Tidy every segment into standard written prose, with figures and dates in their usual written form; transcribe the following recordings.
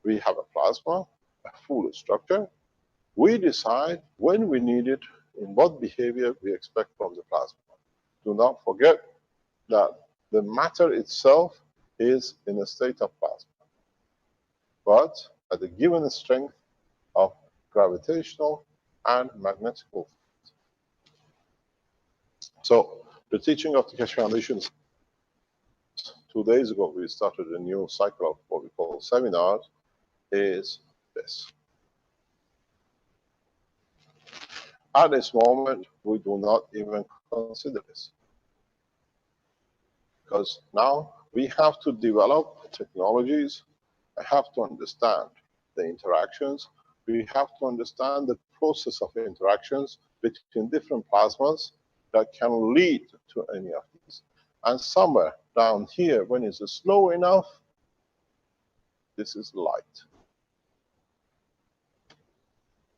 We have a plasma, a full structure. We decide when we need it, in what behavior we expect from the plasma. Do not forget that the matter itself is in a state of plasma, but at a given strength of gravitational and magnetic field. So the teaching of the Keshe Foundation, 2 days ago we started a new cycle of what we call seminars, is this. At this moment, we do not even consider this, because now we have to develop technologies. I have to understand the interactions. We have to understand the process of interactions between different plasmas that can lead to any of these. And somewhere down here, when it's slow enough, this is light.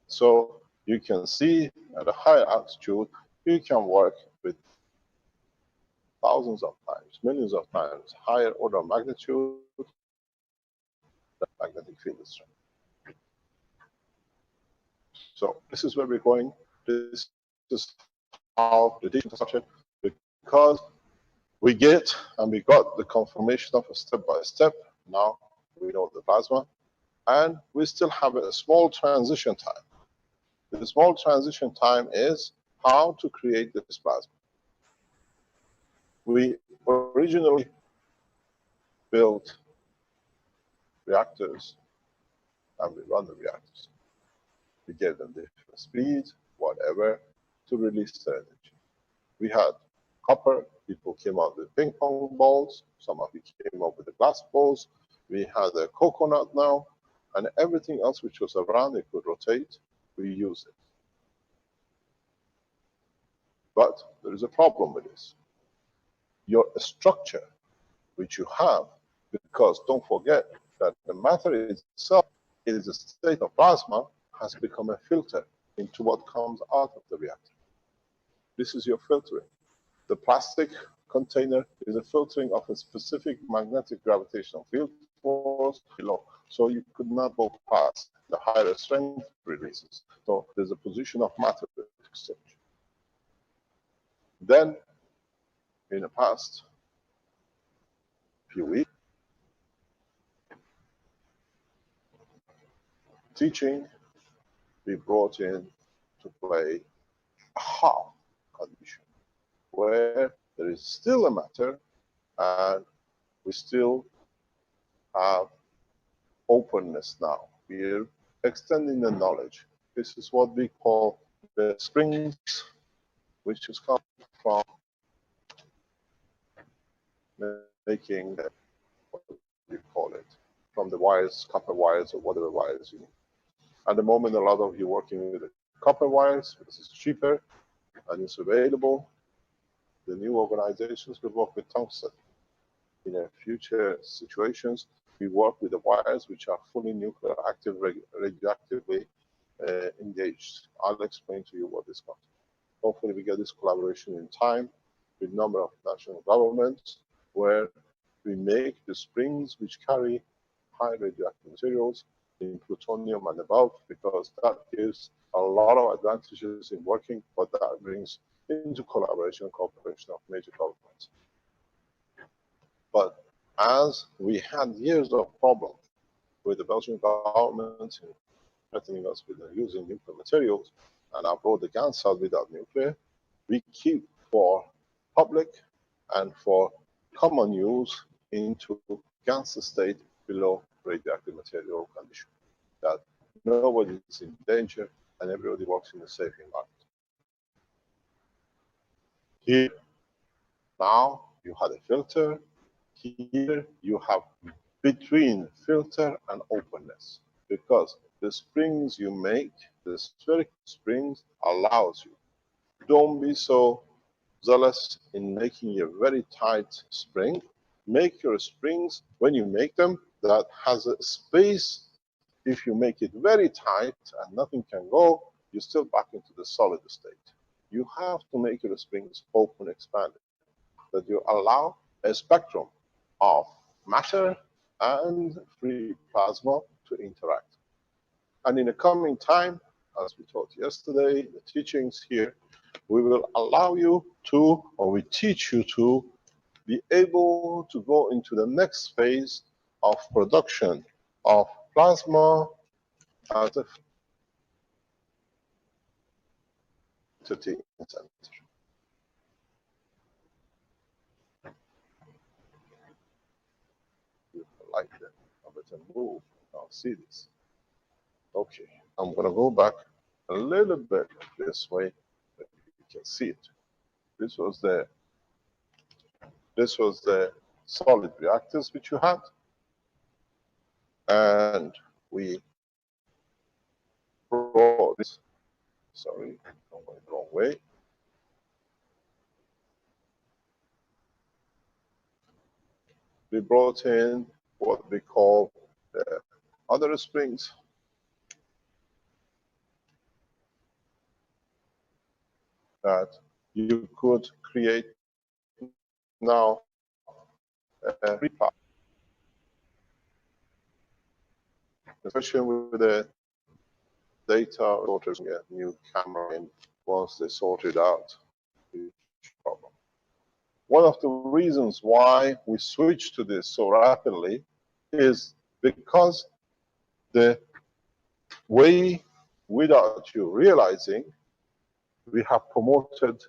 So you can see at a higher altitude, you can work with thousands of times, millions of times higher order of magnitude than magnetic field strength. So this is where we're going. This is how the teaching started, because we get and we got the confirmation of a step by step. Now we know the plasma, and we still have a small transition time. The small transition time is how to create this plasma. We originally built reactors and we run the reactors. We gave them different speeds, whatever, to release the energy. We had copper, people came out with ping pong balls, some of you came up with the glass balls. We had a coconut now, and everything else which was around, it could rotate, we use it. But there is a problem with this. Your structure, which you have, because don't forget that the matter itself is a state of plasma, has become a filter into what comes out of the reactor. This is your filtering. The plastic container is a filtering of a specific magnetic gravitational field force below. So you could not go past the higher strength releases. So there's a position of matter exchange. Then, in the past few weeks, teaching, we brought in to play a half condition, where there is still a matter and we still have openness now. We're extending the knowledge. This is what we call the springs, which is come from making, what do you call it, from the wires, copper wires or whatever wires you need. At the moment, a lot of you working with the copper wires because it's cheaper and it's available. The new organizations will work with tungsten. In a future situations, we work with the wires which are fully nuclear active, radioactively engaged. I'll explain to you what this comes. Hopefully we get this collaboration in time with a number of national governments, where we make the springs which carry high radioactive materials in plutonium and above, because that gives a lot of advantages in working, but that brings into collaboration and cooperation of major governments. But as we had years of problems with the Belgian government threatening us with using nuclear materials, and I brought the GAN cell without nuclear, we keep for public and for common use into GAN's state below radioactive material condition, that nobody is in danger and everybody works in a safe environment. Here, now you had a filter. Here you have between filter and openness, because the springs you make, the spherical springs, allows you. Don't be so zealous in making a very tight spring. Make your springs, when you make them, that has a space. If you make it very tight and nothing can go, you're still back into the solid state. You have to make your springs open, expanded, that you allow a spectrum of matter and free plasma to interact. And in the coming time, as we taught yesterday, the teachings here, we will allow you to, or we teach you to, be able to go into the next phase of production of plasma as a entity center. Like that. I better move. I'll see this. Okay, I'm going to go back a little bit this way so you can see it. This was the solid reactors which you had, and we brought this. Sorry, I'm going the wrong way. We brought in what we call the other springs. That you could create now a reply, especially with the data sorters get new camera in once they sort it out. Problem. One of the reasons why we switched to this so rapidly is because the way, without you realizing, we have promoted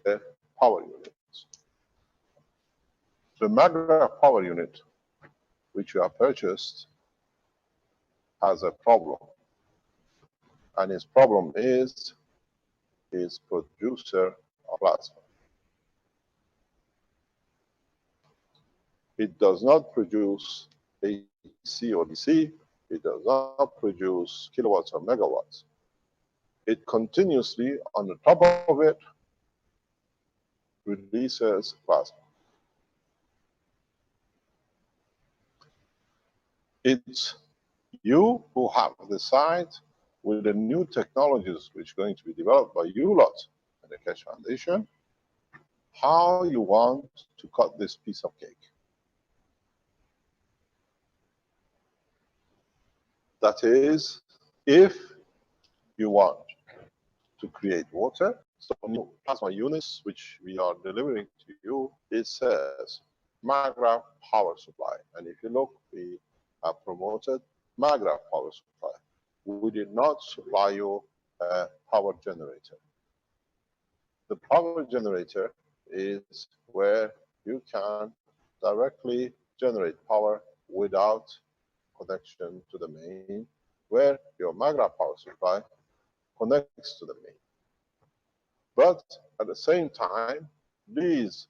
the power units. The Magra power unit, which you have purchased, has a problem. And its problem is producer of plasma. It does not produce AC or DC. It does not produce kilowatts or megawatts. It continuously, on the top of it, releases plasma. It's you who have to decide with the new technologies which are going to be developed by you lot and the Keshe Foundation, how you want to cut this piece of cake. That is, if you want to create water, so new plasma units which we are delivering to you, it says Magra power supply. And if you look, we have promoted Magra power supply. We did not supply you a power generator. The power generator is where you can directly generate power without connection to the main, where your Magra power supply connects to the main. But at the same time, these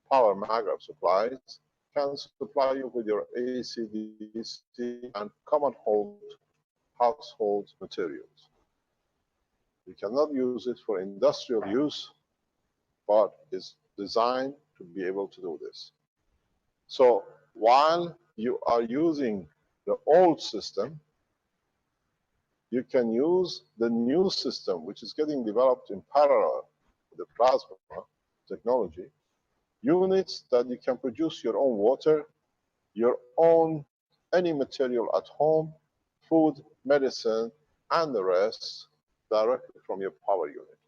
power Magra supplies can supply you with your AC, DC, and common household materials. You cannot use it for industrial use, but it's designed to be able to do this. So while you are using the old system, you can use the new system, which is getting developed in parallel with the plasma technology, units that you can produce your own water, your own any material at home, food, medicine, and the rest directly from your power unit.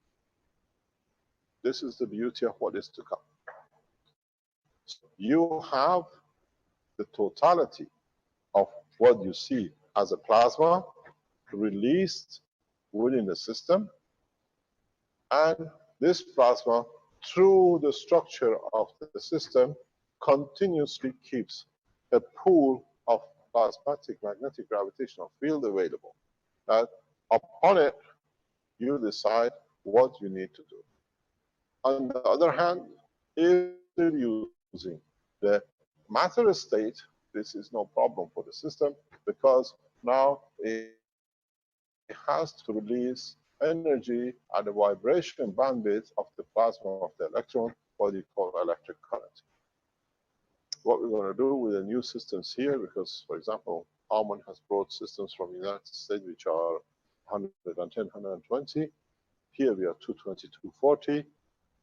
This is the beauty of what is to come. So you have the totality of what you see as a plasma released within the system, and this plasma, through the structure of the system, continuously keeps a pool of plasmatic magnetic gravitational field available. That upon it, you decide what you need to do. On the other hand, if you're using the matter state, this is no problem for the system, because now it has to release energy at the vibration bandwidth of the plasma of the electron, what you call electric current. What we're going to do with the new systems here, because, for example, Alman has brought systems from the United States which are 110, 120. Here we are 220, 240.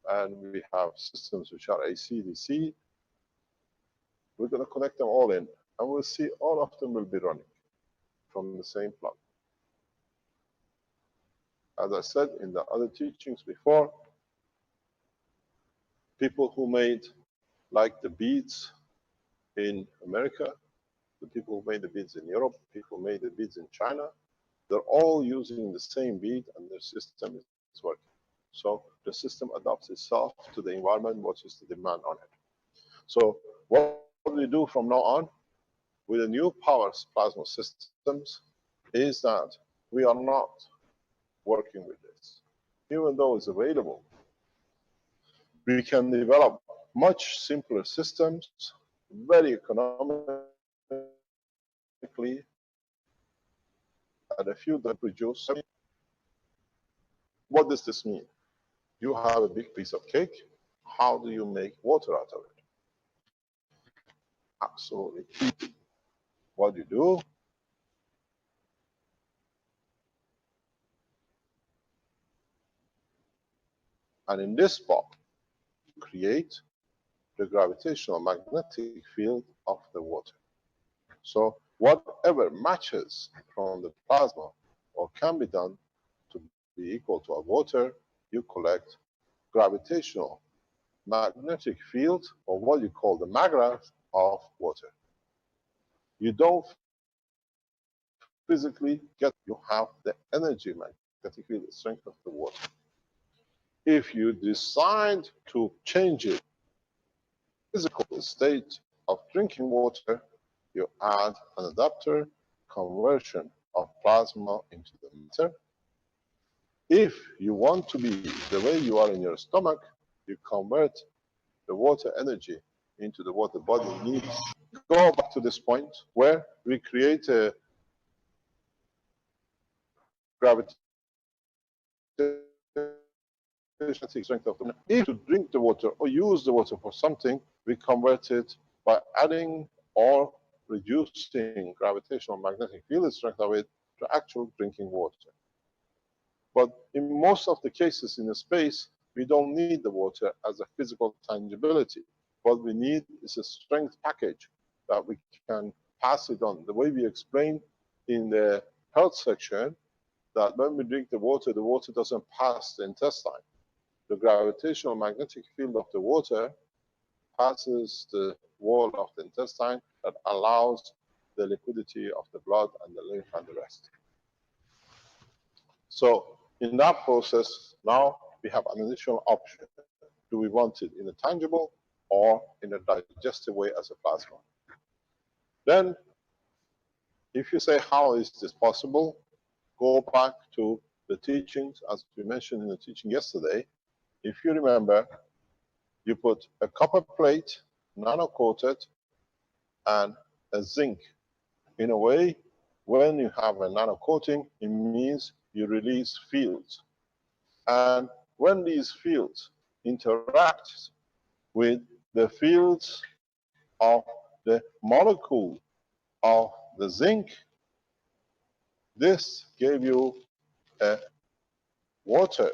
And we have systems which are AC, DC. We're going to connect them all in, and we'll see all of them will be running. from the same plug. As I said in the other teachings before, people who made like the beads in America, the people who made the beads in Europe, people who made the beads in China, they're all using the same bead and their system is working. So the system adapts itself to the environment, what is the demand on it. So what we do from now on with the new power plasma systems is that we are not working with this. Even though it's available, we can develop much simpler systems, very economically, at a few that produce. What does this mean? You have a big piece of cake. How do you make water out of it? Absolutely. What you do, and in this spot, create the gravitational magnetic field of the water. So whatever matches from the plasma or can be done to be equal to a water, you collect gravitational magnetic field, or what you call the magravs of water. You don't physically get, you have the energy magnetic field, the strength of the water. If you decide to change it, physical state of drinking water, you add an adapter, conversion of plasma into the matter. If you want to be the way you are in your stomach, you convert the water energy into the what the body needs. Go back to this point where we create a gravitational strength of the water. If to drink the water or use the water for something, we convert it by adding or reducing gravitational magnetic field strength of it to actual drinking water. But in most of the cases in the space, we don't need the water as a physical tangibility. What we need is a strength package that we can pass it on. The way we explained in the health section, that when we drink the water doesn't pass the intestine. The gravitational magnetic field of the water passes the wall of the intestine that allows the liquidity of the blood and the lymph and the rest. So in that process, now we have an additional option. Do we want it in a tangible or in a digestive way as a plasma? Then, if you say, how is this possible? Go back to the teachings, as we mentioned in the teaching yesterday. If you remember, you put a copper plate, nano-coated, and a zinc. In a way, when you have a nano-coating, it means you release fields. And when these fields interact with the fields of the molecule of the zinc, this gave you a water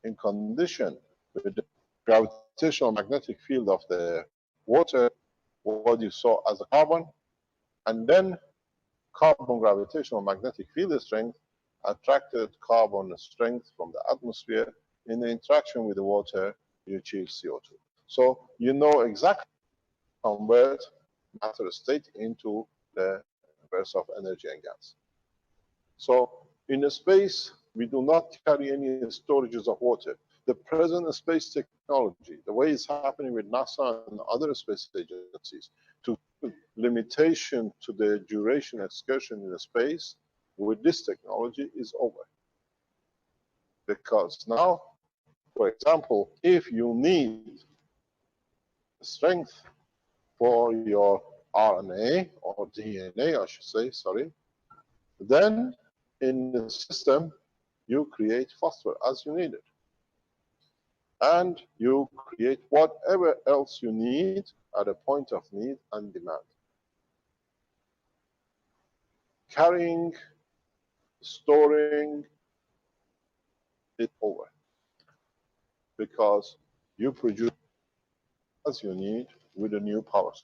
in condition with the gravitational magnetic field of the water, what you saw as a carbon, and then carbon gravitational magnetic field strength attracted carbon strength from the atmosphere. In the interaction with the water, you achieve CO2. So you know exactly how to convert matter state into the verse of energy and gas. So in a space, we do not carry any storages of water. The present space technology, the way it's happening with NASA and other space agencies, to limitation to the duration excursion in the space with this technology is over. Because now, for example, if you need strength for your RNA or DNA, I should say, sorry, then in the system, you create phosphor as you need it. And you create whatever else you need at a point of need and demand. Carrying, storing it over. Because you produce as you need with a new power source.